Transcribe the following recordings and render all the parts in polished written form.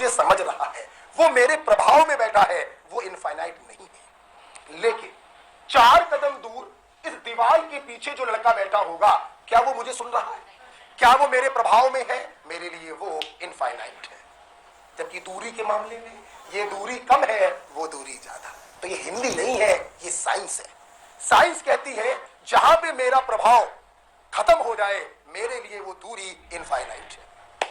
मुझे समझ रहा है, वो मेरे प्रभाव में बैठा है, वो इनफाइनाइट नहीं है। लेकिन 4 कदम दूर इस दीवार के पीछे जो लड़का बैठा होगा, क्या वो मुझे सुन रहा है? क्या वो मेरे प्रभाव में है? मेरे लिए वो इनफाइनाइट है। जबकि दूरी के मामले में ये दूरी कम है, वो दूरी ज्यादा। तो ये हिंदी नहीं है, ये साइंस है। साइंस कहती है जहां पे मेरा प्रभाव खत्म हो जाए, मेरे लिए वो दूरी इनफाइनाइट है।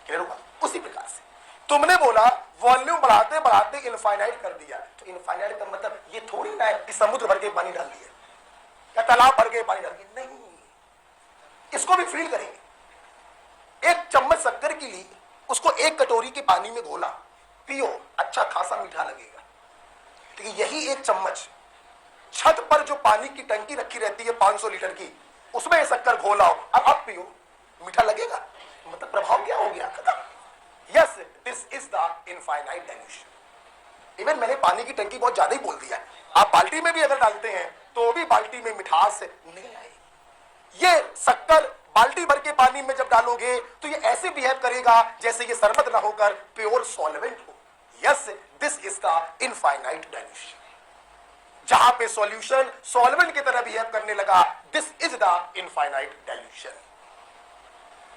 क्लियर हुआ? उसी प्रकार से तुमने बोला वॉल्यूम बढ़ाते बढ़ाते इनफाइनाइट कर दिया, तो इनफाइनाइट का मतलब ये थोड़ी ना है कि समुद्र भर के पानी डाल दिया या तालाब भर के पानी डाल दिया, नहीं। इसको भी फील करेंगे। एक चम्मच शक्कर की ली, उसको 1 कटोरी के पानी में घोला, पियो, अच्छा खासा मीठा लगेगा। लेकिन यही 1 चम्मच छत पर जो पानी की टंकी रखी रहती है 500 लीटर की, उसमें शक्कर घोलाओ, अब पियो, मीठा लगेगा? मतलब प्रभाव क्या हो गया? खत्म। Yes, this is the infinite dilution. Even मैंने पानी की टंकी बहुत ज्यादा ही बोल दिया। आप बाल्टी में भी अगर डालते हैं तो भी बाल्टी में मिठास नहीं आएगी। ये शक्कर बाल्टी भर के पानी में जब डालोगे तो ये ऐसे बिहेव करेगा जैसे ये शरबत ना होकर प्योर सॉल्वेंट हो। Yes, this is the infinite dilution. जहां पे सॉल्यूशन सॉल्वेंट की तरह बिहेव करने लगा, this is the infinite dilution.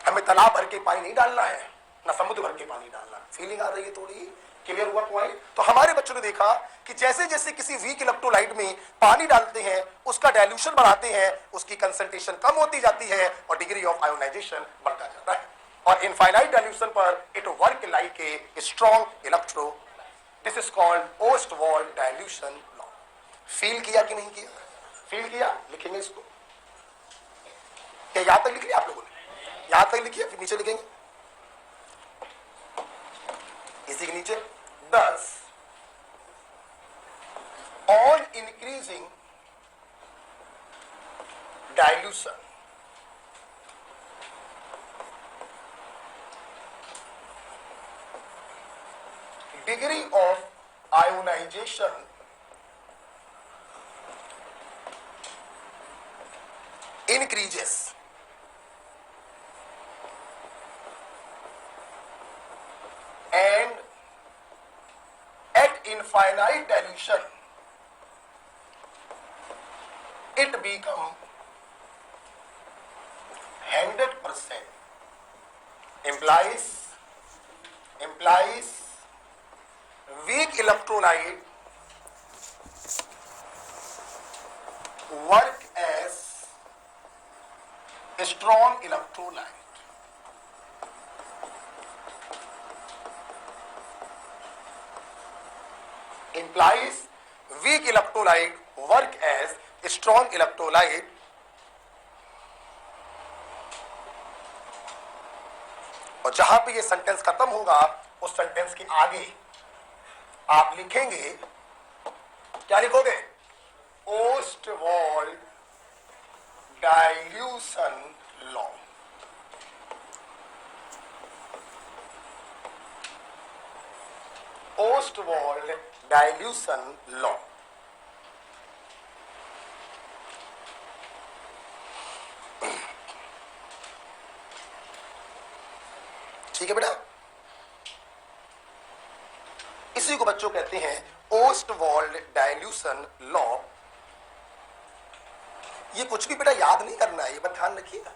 हमें तालाब भर के पानी नहीं डालना है, ना समुद्र भर के पानी डालना। फीलिंग आ रही है थोड़ी? क्लियर हुआ पॉइंट? तो हमारे बच्चों ने देखा कि जैसे जैसे किसी वीक इलेक्ट्रोलाइट में पानी डालते हैं, उसका डाइल्यूशन बढ़ाते हैं, उसकी कंसंट्रेशन कम होती जाती है और डिग्री ऑफ आयोनाइजेशन बढ़ता जाता है। और इनफाइनाइट डाइल्यूशन पर it work like a strong electro. This is called Ostwald dilution law. Feel किया कि नहीं किया? फील किया? लिखेंगे इसको। क्या यहां तक लिख लिया आप लोगों ने? यहां तक लिखिए, फिर नीचे लिखेंगे इसी के नीचे। Thus, on increasing dilution, degree of ionization increases. And at infinite dilution, it become 100%. Implies weak electrolyte work as a strong electrolyte. Implies weak electrolyte work as a strong electrolyte. और जहां पे ये सेंटेंस खत्म होगा, उस sentence के आगे आप लिखेंगे, क्या लिखोगे? Ostwald dilution law. Ostwald dilution law. ठीक है बेटा? इसी को बच्चों कहते हैं ओस्टवाल्ड डाइल्यूशन लॉ। ये कुछ भी बेटा याद नहीं करना है, ये बात ध्यान रखिएगा।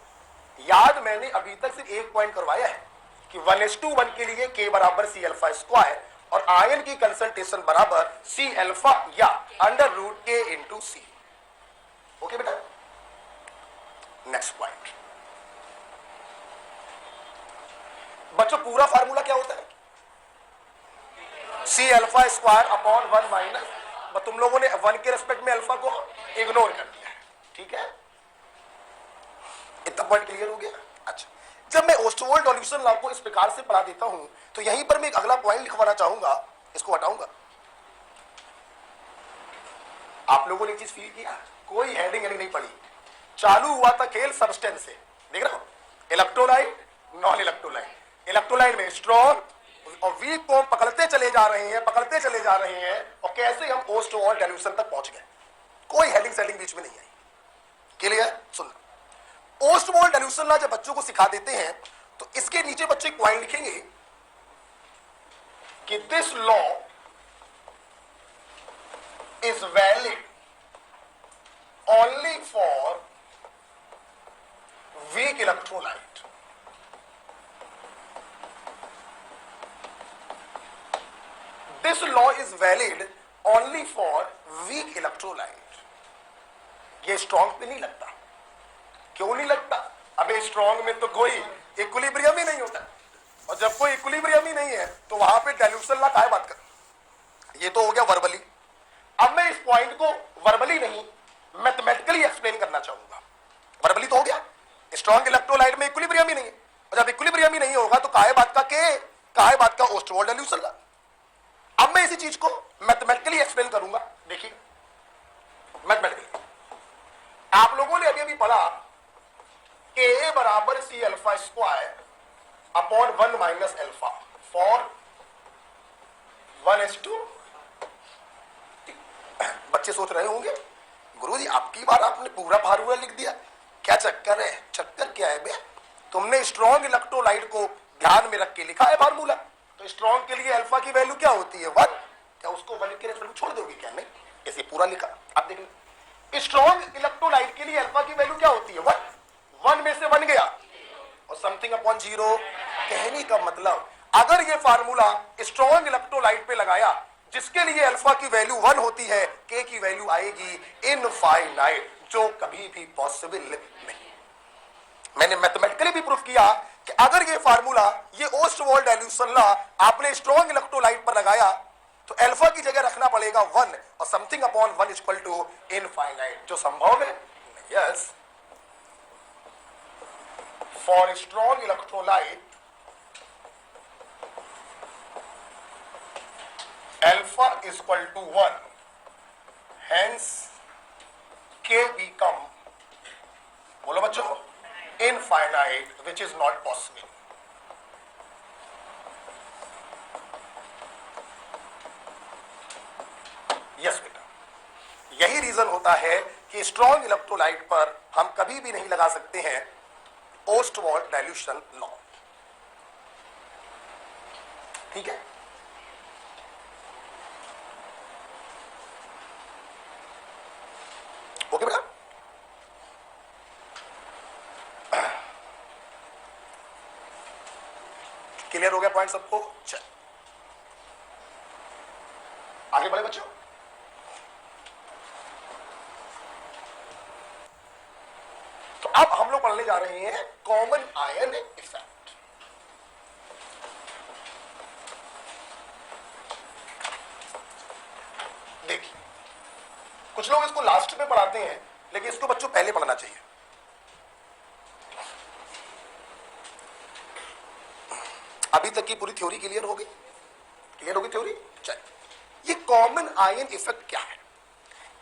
याद मैंने अभी तक सिर्फ एक पॉइंट करवाया है कि 1:1 के लिए K बराबर C अल्फा स्क्वायर और आयन की कंसंट्रेशन बराबर C अल्फा या √K इंटू C। ओके बेटा? नेक्स्ट पॉइंट बच्चों, पूरा फार्मूला क्या होता है? C alpha square upon 1 minus, तुम लोगों ने 1 के रेस्पेक्ट में अल्फा को इग्नोर कर दिया है। ठीक है? इतना पॉइंट क्लियर हो गया? अच्छा, जब मैं ओस्टवाल्ड डाइल्यूशन लॉ को इस प्रकार से पढ़ा देता हूं तो यहीं पर मैं एक अगला पॉइंट लिखवाना चाहूंगा, इसको हटाऊंगा। आप लोगों ने एक चीज फील किया, कोई हेडिंग नहीं पड़ी, चालू हुआ था खेल सब्सटेंस से। देख रहा हूं, इलेक्ट्रोलाइट, नॉन इलेक्ट्रोलाइट। इलेक्ट्रोलाइट में स्ट्रॉन्ग और वीक को पकड़ते चले जा रहे हैं और कैसे हम ओस्टवाल्ड डाइल्यूशन तक पहुंच गए। कोई हेडिंग सेटिंग बीच में नहीं आई। क्लियर? सुनना, ओस्टवाल्ड डाइल्यूशन लॉ जब बच्चों को सिखा देते हैं तो इसके नीचे बच्चे एक पॉइंट लिखेंगे कि this law is valid only for weak electrolyte. This law is valid only for weak electrolyte. ये स्ट्रॉन्ग पे नहीं लगता। क्यों नहीं लगता? अबे स्ट्रॉन्ग में तो कोई इक्विलिब्रियम ही नहीं होता, और जब कोई इक्विलिब्रियम ही नहीं है तो वहां पे डाइल्यूशन लॉ काहे बात कर। ये तो हो गया वर्बली। अब मैं इस पॉइंट को वर्बली नहीं मैथमेटिकली एक्सप्लेन करना चाहूंगा। वर्बली तो हो गया, स्ट्रॉन्ग इलेक्ट्रोलाइट में इक्विलिब्रियम ही नहीं है, और जब इक्विलिब्रियम ही नहीं होगा तो काहे बात का के, काहे बात का ओस्टरवॉल्ड डाइल्यूशन लॉ। अब मैं इसी चीज को मैथमेटिकली एक्सप्लेन करूंगा। देखिए मैथमेटिकली आप लोगों ने अभी अभी पढ़ा ए बराबर c alpha square upon 1 minus alpha for 1:2। बच्चे सोच रहे होंगे गुरुजी आपकी बार आपने पूरा फार्मूला लिख दिया, क्या चक्कर है? चक्कर क्या है बे? तुमने स्ट्रॉन्ग इलेक्ट्रोलाइट को ध्यान में रख के लिखा है फार्मूला। तो स्ट्रॉन्ग के लिए अल्फा की वैल्यू क्या होती है? 1। क्या उसको 1 के रेफरेंस में छोड़ दोगे क्या? नहीं, ऐसे पूरा लिखा। आप देख लो स्ट्रॉन्ग इलेक्ट्रोलाइट के लिए अल्फा की वैल्यू क्या होती है? 1। 1 में से 1 गया और समथिंग अपॉन 0। कहने का मतलब अगर ये फार्मूला स्ट्रॉन्ग इलेक्ट्रोलाइट पे लगाया जिसके लिए अल्फा की वैल्यू 1 होती है, के की वैल्यू आएगी इनफाइनाइट, जो कभी भी पॉसिबल नहीं। मैंने मैथमेटिकली भी प्रूफ किया कि अगर ये फार्मूला, ये ओस्टरवॉल्ड डाइल्यूशन लॉ आपने स्ट्रॉन्ग इलेक्ट्रोलाइट पर लगाया तो अल्फा की जगह रखना पड़ेगा 1 और something upon 1 equal to infinite, जो संभव है। Yes, for strong electrolyte alpha is equal to 1, hence K become, बोलो बच्चों, infinite, which is not possible. Yes बेटा, यही रीजन होता है कि स्ट्रॉन्ग इलेक्ट्रोलाइट पर हम कभी भी नहीं लगा सकते हैं ओस्टवॉल्ड डाइल्यूशन लॉ। ठीक है, ओके बेटा। क्लियर हो गया पॉइंट सबको? चल आगे बढ़े बच्चों। तो अब हम लोग पढ़ने जा रहे हैं कॉमन आयन इफेक्ट। देखिए कुछ लोग इसको लास्ट में पढ़ाते हैं, लेकिन इसको बच्चों पहले पढ़ना चाहिए। अभी तक की पूरी थ्योरी क्लियर हो गई? क्लियर होगी थ्योरी? चल, ये कॉमन आयन इफेक्ट क्या है,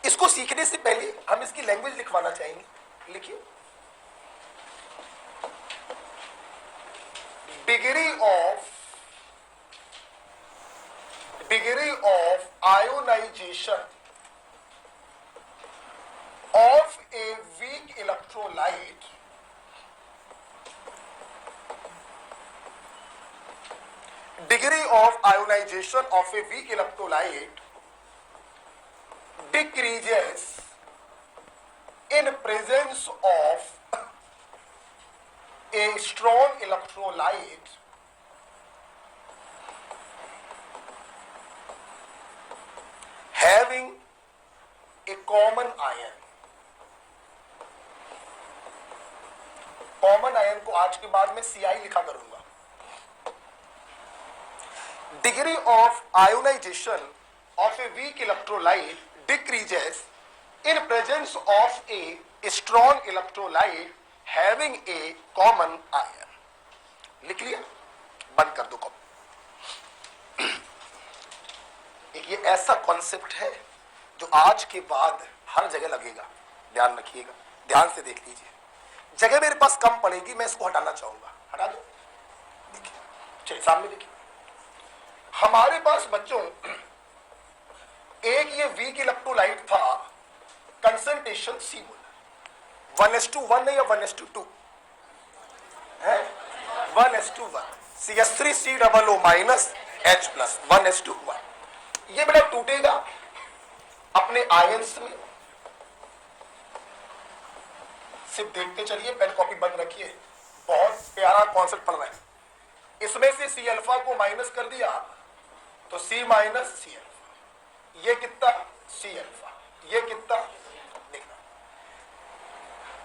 इसको सीखने से पहले हम इसकी लैंग्वेज लिखवाना चाहेंगे। लिखिए, degree of ionization of a weak electrolyte decreases in presence of a strong electrolyte having a common ion। Common ion को आज के बाद में CI लिखा करूंगा। Degree of ionization of a weak electrolyte decreases in presence of a strong electrolyte having a common ion. लिख लिया? बंद कर दो कॉपी। एक ये ऐसा कॉन्सेप्ट है जो आज के बाद हर जगह लगेगा, ध्यान रखिएगा, ध्यान से देख लीजिए। जगह मेरे पास कम पड़ेगी, मैं इसको हटाना चाहूंगा, हटा दो। देखिए, चलिए सामने देखिए, हमारे पास बच्चों एक ये वीक इलेक्ट्रोलाइट था, कंसंट्रेशन C बोला, 1:1 है या 1:2 है? 1:1। CH3COO minus H plus 1s2 1। ये बेटा टूटेगा अपने आयंस में। सिर्फ देखते चलिए, पेन कॉपी बंद रखिए, बहुत प्यारा कॉन्सेप्ट पढ़ रहे हैं। इसमें से सी अल्फा को माइनस कर दिया तो सी माइनस सी अल्फा, ये कितना सी अल्फा, ये कितना देखना।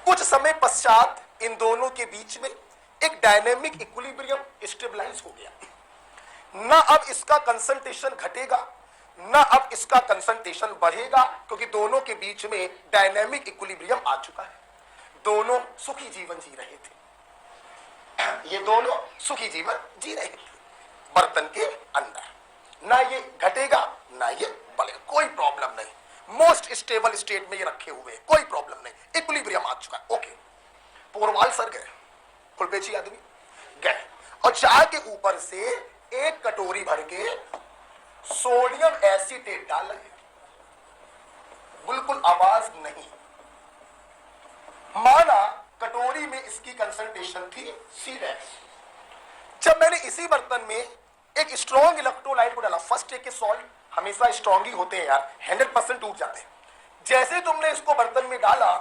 कुछ समय पश्चात इन दोनों के बीच में एक डायनेमिक इक्विलिब्रियम स्टेबलाइज हो गया। ना अब इसका कंसंट्रेशन घटेगा, ना अब इसका कंसंट्रेशन बढ़ेगा, क्योंकि दोनों के बीच में डायनेमिक इक्विलिब्रियम आ चुका है। दोनों सुखी जीवन जी रहे थे, ये दोनों सुखी जीवन जी रहे थे बर्तन के अंदर। ना ये घटेगा ना ये बढ़ेगा, कोई प्रॉब्लम नहीं। मोस्ट स्टेबल स्टेट में ये रखे हुए, कोई प्रॉब्लम नहीं, इक्विलिब्रियम आ चुका है। ओके, पोरवाल सर गए, फुलपेची आदमी गए और चाय के ऊपर से एक कटोरी भर के सोडियम एसीटेट डाला है, बिल्कुल आवाज नहीं। माना कटोरी में इसकी कंसंट्रेशन थी C-। जब मैंने इसी बर्तन में एक स्ट्रॉन्ग इलेक्ट्रोलाइट को डाला, फर्स्ट एक के सॉल्ट हमेशा स्ट्रॉन्ग ही होते हैं यार, 100% टूट जाते हैं। जैसे तुमने इसको बर्तन में डाला,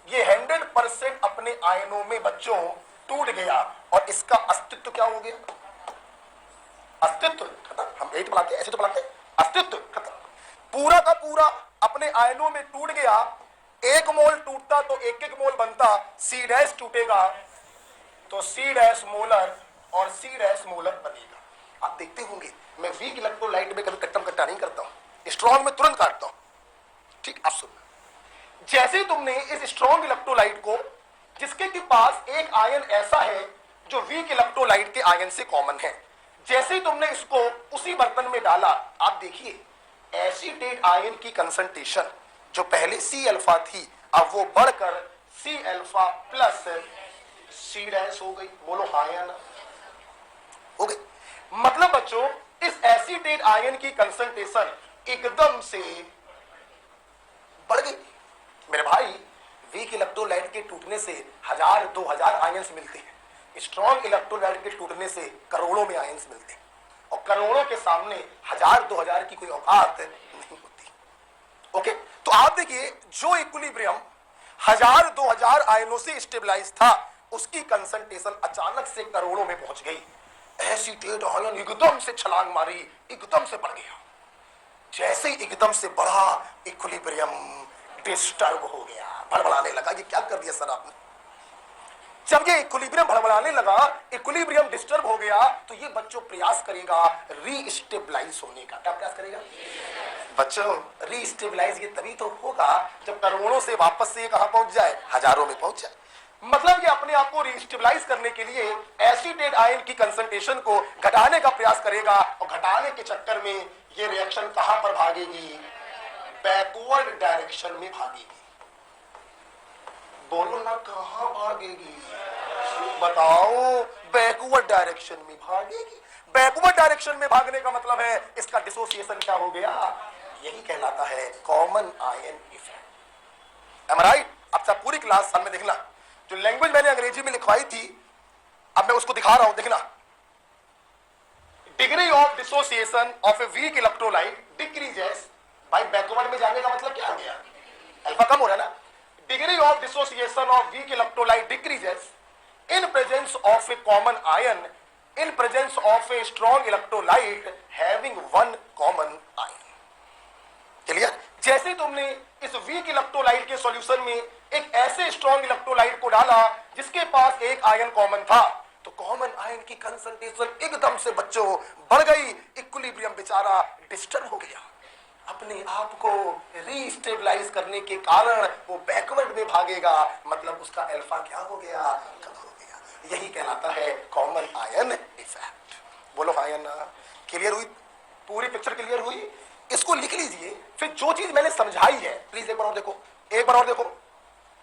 ये 100% अपने आयनों में बच्चों टूट गया और इसका अस्तित्व क्या हो गया? अस्तित्व खत्म। हम यही तो बनाते हैं, ऐसे तो बनाते हैं, अस्तित्व खत्म। पूरा का पूरा अपने आयनों में टूट गया। एक मोल टूटता तो एक एक मोल बनता, C' टूटेगा तो C' मोलर और C' मोलर बनेगा। आप देखते होंगे मैं वीक इलेक्ट्रोलाइट में कभी कट्टम कट्टा नहीं करता हूं, स्ट्रॉन्ग में तुरंत काटता हूं। ठीक, आप सुनना। जैसे तुमने इस स्ट्रॉन्ग इलेक्ट्रोलाइट को, जिसके के पास एक आयन ऐसा है जो वीक इलेक्ट्रोलाइट के आयन से कॉमन है, जैसे ही तुमने इसको उसी बर्तन में डाला, आप देखिए एसीटेट आयन की कंसंट्रेशन जो पहले सी अल्फा थी, अब वो बढ़कर सी अल्फा प्लस C' हो गई। बोलो हाँ या ना? हो गई। मतलब बच्चों इस एसीटेट आयन की कंसंट्रेशन एकदम से बढ़ गई। मेरे भाई, वीक इलेक्ट्रोलाइट के टूटने से 1000-2000 आयंस मिलते हैं, स्ट्रॉन्ग इलेक्ट्रोलाइट के टूटने से करोड़ों में आयंस मिलते हैं, और करोड़ों के सामने 1000-2000 की कोई औकात नहीं होती। ओके, तो आप देखिए जो इक्विलिब्रियम 1000-2000 आयनों से स्टेबलाइज था, उसकी कंसंट्रेशन अचानक से करोड़ों में पहुंच गई। एसीटेट आयन एकदम से छलांग मारी, एकदम से बढ़ गया। जैसे एकदम से बढ़ा, इक्विलिब्रियम डिस्टर्ब हो गया, भड़बड़ाने लगा। ये क्या कर दिया सर आपने? जब ये इक्विलिब्रियम भड़बड़ाने लगा, इक्विलिब्रियम डिस्टर्ब हो गया, तो ये बच्चों प्रयास करेगा रीस्टेबलाइज होने का। क्या प्रयास करेगा बच्चों? रीस्टेबलाइज ये तभी तो होगा जब करोड़ों से वापस से ये कहां पहुंच जाए? हजारों में पहुंच जाए। मतलब ये अपने आप को रीस्टेबलाइज करने के लिए एसीटेट आयन की कंसंट्रेशन को घटाने का प्रयास करेगा, और घटाने के चक्कर में ये रिएक्शन कहां पर भागेगी? बैकवर्ड डायरेक्शन में भागेगी। बोलो ना, कहां भागेगी? बताओ। बैकवर्ड डायरेक्शन में भागेगी। बैकवर्ड डायरेक्शन में भागने का मतलब है इसका डिसोसिएशन क्या हो गया? यही कहलाता है कॉमन आयन इफेक्ट। एम आई राइट? अब सब पूरी क्लास सामने देखना, जो लैंग्वेज मैंने अंग्रेजी में लिखवाई थी अब मैं उसको दिखा रहा हूं, देखना। Degree of dissociation of a weak electrolyte decreases. भाई बैकवर्ड में जाने का मतलब क्या हो गया? अल्फा कम हो रहा है ना। Degree of dissociation of week electrolyte decreases in presence of a common ion, in presence of a strong electrolyte having one common ion. Clear? जैसे तुमने इस वीक इलेक्ट्रोलाइट के सॉल्यूशन में एक ऐसे स्ट्रॉन्ग इलेक्ट्रोलाइट को डाला जिसके पास एक आयन कॉमन था, तो कॉमन आयन की कंसंट्रेशन एकदम से बच्चों बढ़ गई। इक्विलिब्रियम बेचारा डिस्टर्ब हो गया। अपने आप को रीस्टेबलाइज करने के कारण वो बैकवर्ड में भागेगा, मतलब उसका अल्फा क्या हो गया? कम हो गया। यही कहलाता है कॉमन आयन इफेक्ट। बोलो हाँ या ना? क्लियर हुई? पूरी पिक्चर क्लियर हुई? इसको लिख लीजिए। फिर जो चीज मैंने समझाई है, प्लीज एक बार और देखो, एक बार और देखो,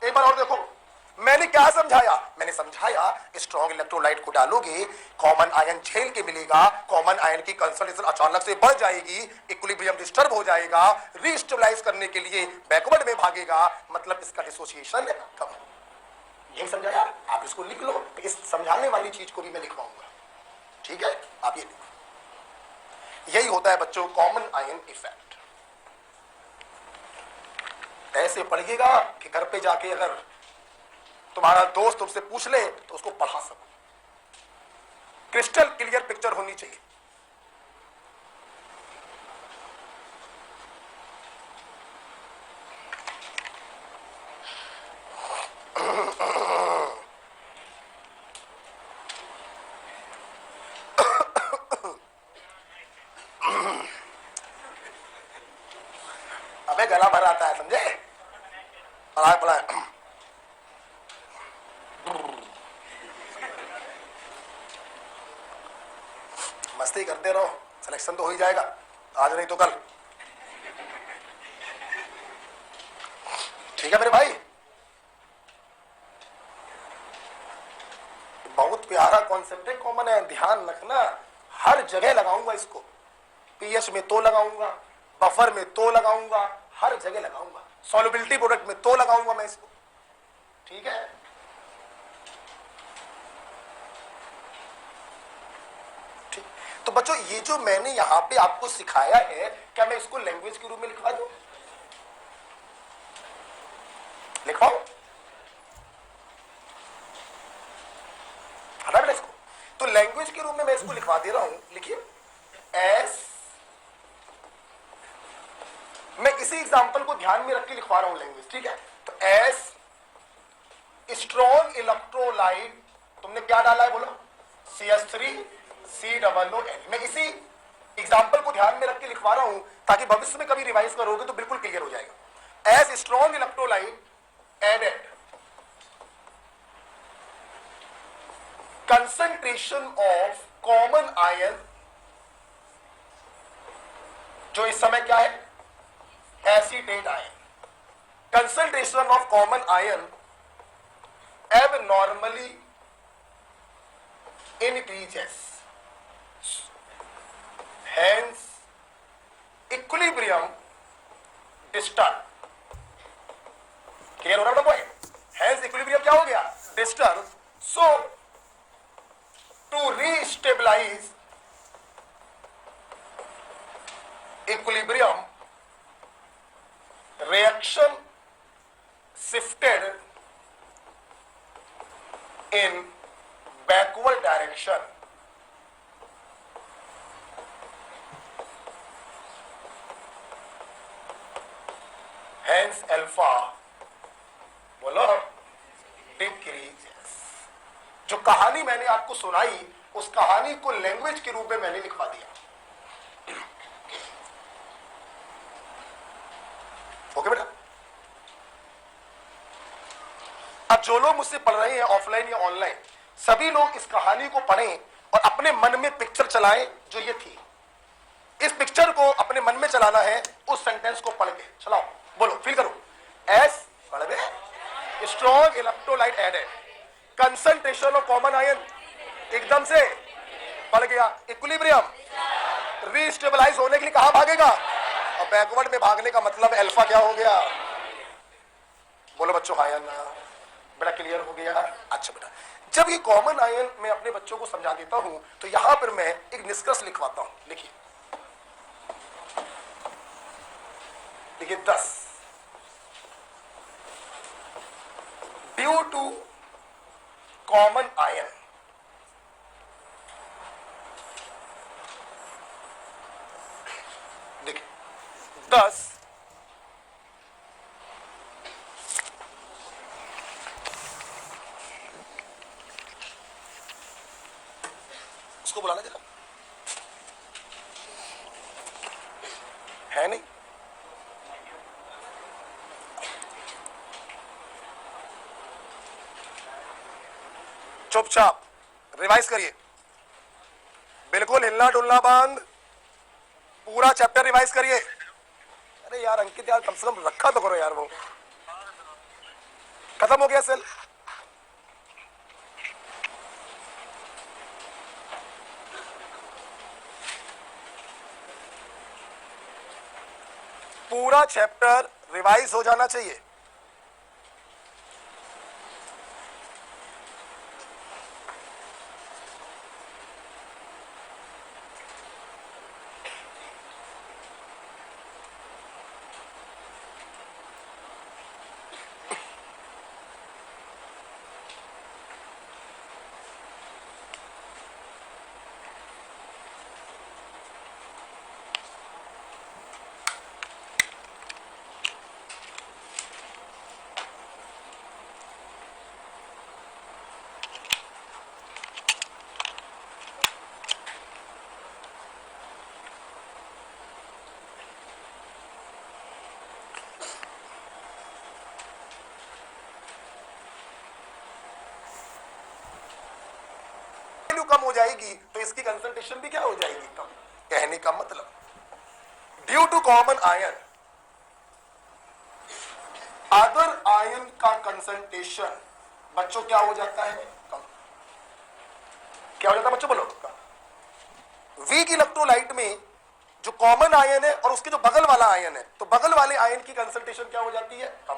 एक बार और देखो। मैंने क्या समझाया? मैंने समझाया स्ट्रॉन्ग इलेक्ट्रोलाइट को डालोगे, कॉमन आयन झेल के मिलेगा, कॉमन आयन की कंसंट्रेशन अचानक से बढ़ जाएगी, इक्विलिब्रियम डिस्टर्ब हो जाएगा, रीस्टेबलाइज करने के लिए बैकवर्ड में भागेगा, मतलब इसका डिसोसिएशन कम। यही समझाया? आप इसको लिख लो, इस समझाने वाली चीज को भी मैं लिखवाऊंगा। ठीक है, आप ये लिखो। यही होता है बच्चों कॉमन आयन इफेक्ट। ऐसे पढ़िएगा कि घर पे जाके अगर तुम्हारा दोस्त तुमसे पूछ ले तो उसको पढ़ा सको। क्रिस्टल क्लियर पिक्चर होनी चाहिए। अबे गला भर आता है, समझे? पढ़ाए पढ़ाए मस्ती करते रहो, सिलेक्शन तो हो ही जाएगा, आज नहीं तो कल। ठीक है मेरे भाई, बहुत प्यारा कॉन्सेप्ट है, कॉमन है, ध्यान रखना। हर जगह लगाऊंगा इसको, पीएच में तो लगाऊंगा, बफर में तो लगाऊंगा, हर जगह लगाऊंगा, सॉल्युबिलिटी प्रोडक्ट में तो लगाऊंगा मैं इसको। ठीक है, ठीक। तो बच्चों ये जो मैंने यहां पे आपको सिखाया है, क्या मैं इसको लैंग्वेज के रूप में लिखवा दूं? लिखवाओ, हटा बेटा इसको। तो लैंग्वेज के रूप में मैं इसको लिखवा दे रहा हूं, लिखिए एस। मैं इसी एग्जांपल को ध्यान में रख के लिखवा रहा हूं लैंग्वेज, ठीक है? तो एस स्ट्रॉन्ग इलेक्ट्रोलाइट, तुमने क्या डाला है बोलो? CH3 COON। मैं इसी एग्जांपल को ध्यान में रख के लिखवा रहा हूं ताकि भविष्य में कभी रिवाइज करोगे तो बिल्कुल क्लियर हो जाएगा। As strong electrolyte added, concentration of common ion, जो इस समय क्या है? Acetate ion. Concentration of common ion abnormally increases, hence equilibrium disturbed। Clear हो रहा है पॉइंट? hence equilibrium क्या हो गया? disturbed। so to re-stabilize equilibrium, reaction shifted in backward direction, hence alpha बोलो decreases। जो कहानी मैंने आपको सुनाई उस कहानी को लैंग्वेज के रूप में मैंने लिखवा दिया। ओके बेटा? अब जो लोग मुझसे पढ़ रहे हैं ऑफलाइन या ऑनलाइन, सभी लोग इस कहानी को पढ़ें और अपने मन में पिक्चर चलाएं जो ये थी। इस पिक्चर को अपने मन में चलाना है, उस सेंटेंस को पढ़ के चलाओ, बोलो, फील करो। एस पढ़ गए, strong electrolyte added, concentration of common ion एकदम से पढ़ गया, इक्विलिब्रियम रीस्टेबलाइज होने के लिए कहां भागेगा? और बैकवर्ड में भागने का मतलब अल्फा क्या हो गया? बोलो बच्चों, हां या ना? बड़ा क्लियर हो गया? अच्छा बेटा, जब ये कॉमन आयन मैं अपने बच्चों को समझा देता हूं तो यहां पर मैं एक निष्कर्ष लिखवाता हूं। लिखिए, देखिए 10 ड्यू टू कॉमन आयन देखिए 10 उसको बुलाना जरा, है नहीं? चुपचाप रिवाइज करिए, बिल्कुल हिलना डुलना बंद, पूरा चैप्टर रिवाइज करिए। अरे यार अंकित यार, कम से कम रखा तो करो यार, वो खत्म हो गया सेल। पूरा चैप्टर रिवाइज हो जाना चाहिए। हो जाएगी तो इसकी कंसंट्रेशन भी क्या हो जाएगी, कम। कहने का मतलब due to common ion other ion का कंसंट्रेशन बच्चों क्या हो जाता है, कम। क्या हो जाता है बच्चों, बोलो, कम। वीक इलेक्ट्रोलाइट में जो कॉमन आयन है और उसके जो बगल वाला आयन है, तो बगल वाले आयन की कंसंट्रेशन क्या हो जाती है, कम।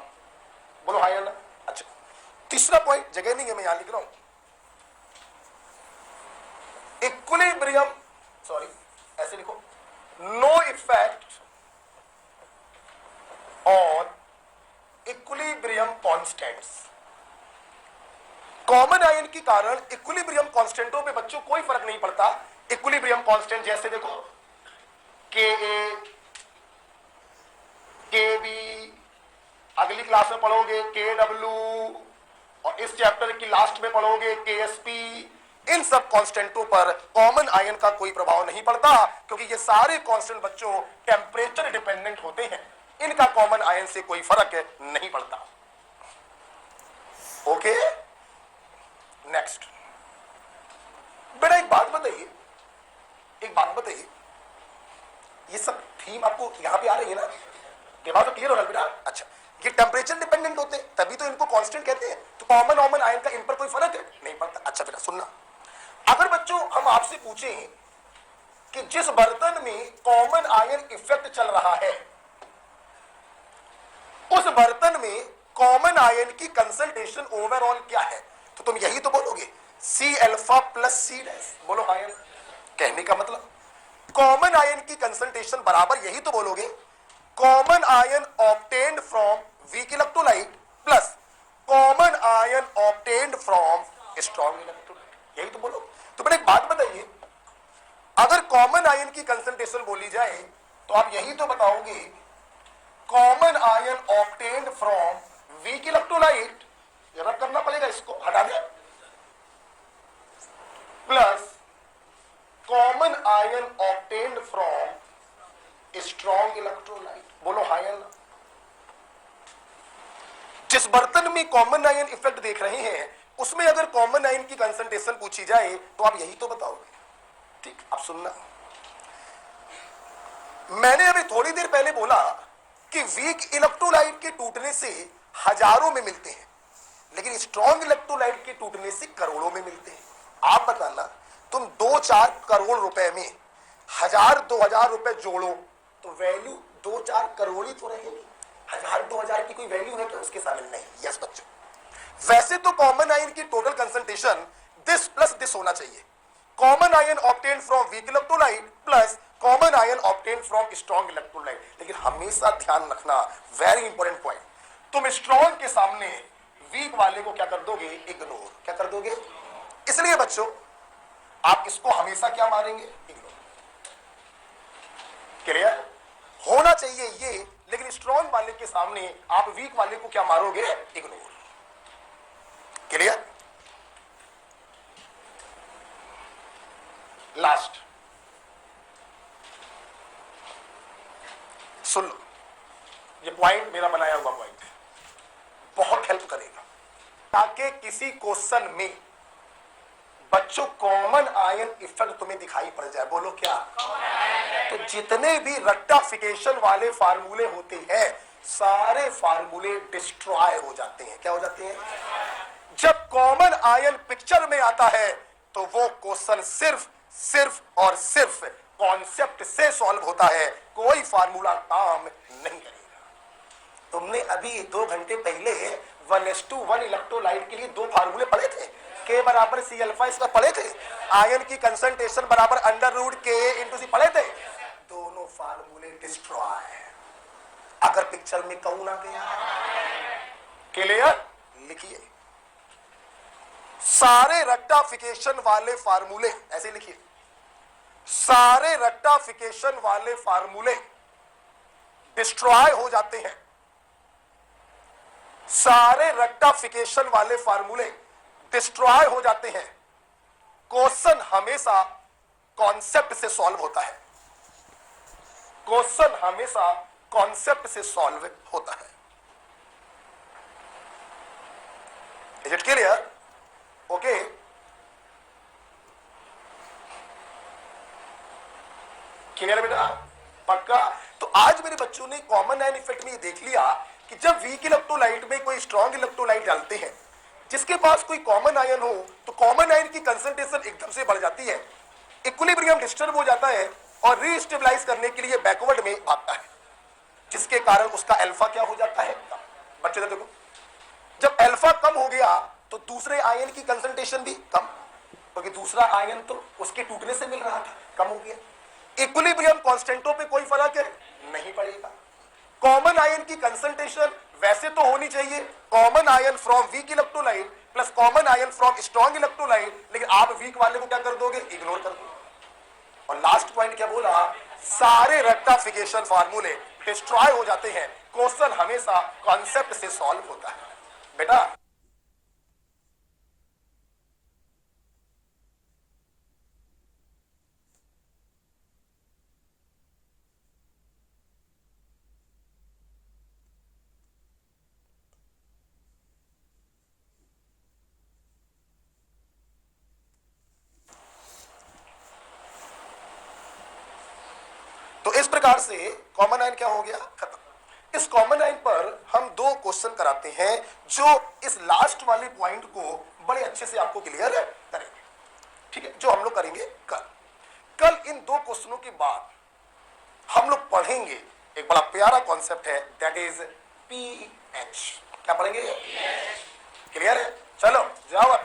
बोलो हाई या ना। अच्छा, तीसरा पॉइंट जगह नहीं है, मैं यहां लिख रहा हूं, इक्विलिब्रियम, सॉरी ऐसे लिखो, no effect on equilibrium constants. Common ion के कारण इक्विलिब्रियम कांस्टेंटों पे बच्चों कोई फर्क नहीं पड़ता। इक्विलिब्रियम कांस्टेंट जैसे देखो के ए, के बी, अगली क्लास में पढ़ोगे के डब्ल्यू, और इस चैप्टर की लास्ट में पढ़ोगे के एस पी। इन सब कांस्टेंटों पर कॉमन आयन का कोई प्रभाव नहीं पड़ता, क्योंकि ये सारे कांस्टेंट बच्चों टेम्परेचर डिपेंडेंट होते हैं, इनका कॉमन आयन से कोई फर्क नहीं पड़ता। Okay, next. बेटा एक बात बताइए, ये सब थीम आपको यहां पे आ रही है ना, दिमाग तो क्लियर हो रहा है बेटा। अच्छा, ये टेम्परेचर डिपेंडेंट होते हैं तभी तो इनको कांस्टेंट कहते हैं, तो कॉमन आयन का इन पर कोई फर्क नहीं पड़ता। अच्छा बेटा सुनना, अगर बच्चों हम आपसे पूछें कि जिस बर्तन में कॉमन आयन इफेक्ट चल रहा है, उस बर्तन में कॉमन आयन की कंसंट्रेशन ओवरऑल क्या है, तो तुम यही तो बोलोगे c alpha plus c dash. बोलो आयन। कहने का मतलब कॉमन आयन की कंसंट्रेशन बराबर यही तो बोलोगे common ion obtained from weak electrolyte plus common ion obtained from strong electrolyte, यही तो बोलो। तो मैंने एक बात बताइए, अगर कॉमन आयन की कंसंट्रेशन बोली जाए तो आप यही तो बताओगे common ion obtained from weak electrolyte, rub करना पड़ेगा, इसको हटा दे, plus common ion obtained from strong electrolyte. बोलो हाई या ना। जिस बर्तन में कॉमन आयन इफेक्ट देख रहे हैं उसमें अगर कॉमन आयन की कंसंट्रेशन पूछी जाए तो आप यही तो बताओगे। ठीक, अब सुनना, मैंने अभी थोड़ी देर पहले बोला कि वीक इलेक्ट्रोलाइट के टूटने से हजारों में मिलते हैं, लेकिन स्ट्रॉन्ग इलेक्ट्रोलाइट के टूटने से करोड़ों में मिलते हैं। आप बताना, तुम 2-4 करोड़ रुपए में 1000-2000 रुपए जोड़ो तो वैल्यू 2-4 करोड़ ही तो रहेगी। 1000-2000 की कोई वैल्यू है क्या उसके सामने? नहीं। यस बच्चों, वैसे तो कॉमन आयन की total concentration this plus this होना चाहिए, common ion obtained from weak electrolyte plus common ion obtained from strong electrolyte. लेकिन हमेशा ध्यान रखना, वेरी इंपॉर्टेंट पॉइंट, तुम स्ट्रॉन्ग के सामने वीक वाले को क्या कर दोगे? इग्नोर। क्या कर दोगे? इसलिए बच्चों आप इसको हमेशा क्या मारेंगे? इग्नोर। क्लियर होना चाहिए ये, लेकिन स्ट्रॉन्ग वाले के सामने आप वीक वाले को क्या मारोगे? इग्नोर। क्लियर? लास्ट सुन लो, ये पॉइंट मेरा बनाया हुआ पॉइंट है, बहुत हेल्प करेगा ताकि किसी क्वेश्चन में बच्चों कॉमन आयन इफेक्ट तुम्हें दिखाई पड़ जाए। बोलो क्या? तो जितने भी रेक्टिफिकेशन वाले फार्मूले होते हैं सारे फार्मूले डिस्ट्रॉय हो जाते हैं। क्या हो जाते हैं? जब कॉमन आयन पिक्चर में आता है तो वो क्वेश्चन सिर्फ और सिर्फ कॉन्सेप्ट से सॉल्व होता है, कोई फार्मूला काम नहीं करेगा। तुमने अभी 2 घंटे पहले 1:1 इलेक्ट्रोलाइट के लिए 2 फार्मूले पढ़े थे, के बराबर सी अल्फा, इसका पढ़े थे, आयन की कंसंट्रेशन बराबर √Ka/C पढ़े थे। दोनों फार्मूले डिस्ट्रॉय अगर पिक्चर में कौन आ गया। क्लियर? लिखिए, सारे रेक्टिफिकेशन वाले फार्मूले ऐसे लिखिए, सारे रेक्टिफिकेशन वाले फार्मूले डिस्ट्रॉय हो जाते हैं, सारे रेक्टिफिकेशन वाले फार्मूले डिस्ट्रॉय हो जाते हैं। क्वेश्चन हमेशा कॉन्सेप्ट से सॉल्व होता है, क्वेश्चन हमेशा कॉन्सेप्ट से सॉल्व होता है। Is it clear? Okay, clear है बेटा? पक्का? तो आज मेरे बच्चों ने कॉमन आयन इफेक्ट में ये देख लिया कि जब वीक इलेक्ट्रोलाइट में कोई स्ट्रॉन्ग इलेक्ट्रोलाइट डालते हैं, जिसके पास कोई कॉमन आयन हो, तो कॉमन आयन की कंसंट्रेशन एकदम से बढ़ जाती है, इक्विलिब्रियम डिस्टर्ब हो जाता है और रीस्टेबलाइज करने के लिए बैकवर्ड में भागता है, जिसके कारण उसका अल्फा क्या हो जाता है? बच्चे देखो, जब अल्फा कम हो गया तो दूसरे आयन की कंसंट्रेशन भी कम, क्योंकि दूसरा आयन तो उसके टूटने से मिल रहा था, कम हो गया। इक्विलिब्रियम कांस्टेंटों पे कोई फर्क है नहीं पड़ेगा। कॉमन आयन की कंसंट्रेशन वैसे तो होनी चाहिए common ion from weak electrolyte plus common ion from strong electrolyte, लेकिन आप वीक वाले को क्या कर दोगे? इग्नोर कर दोगे। और लास्ट पॉइंट क्या बोला? सारे रेक्टिफिकेशन फार्मूले डिस्ट्रॉय हो जाते हैं, क्वेश्चन हमेशा कॉन्सेप्ट से सॉल्व होता है बेटा। तो इस प्रकार से कॉमन आयन क्या हो गया? खत्म। इस कॉमन आयन पर हम दो क्वेश्चन कराते हैं जो इस लास्ट वाले पॉइंट को बड़े अच्छे से आपको क्लियर करेंगे, ठीक है? जो हम लोग करेंगे कल इन दो क्वेश्चनों के बाद हम लोग पढ़ेंगे एक बड़ा प्यारा कॉन्सेप्ट है, दैट इज पीएच। क्या पढ़ेंगे? क्लियर है? चलो जाओ।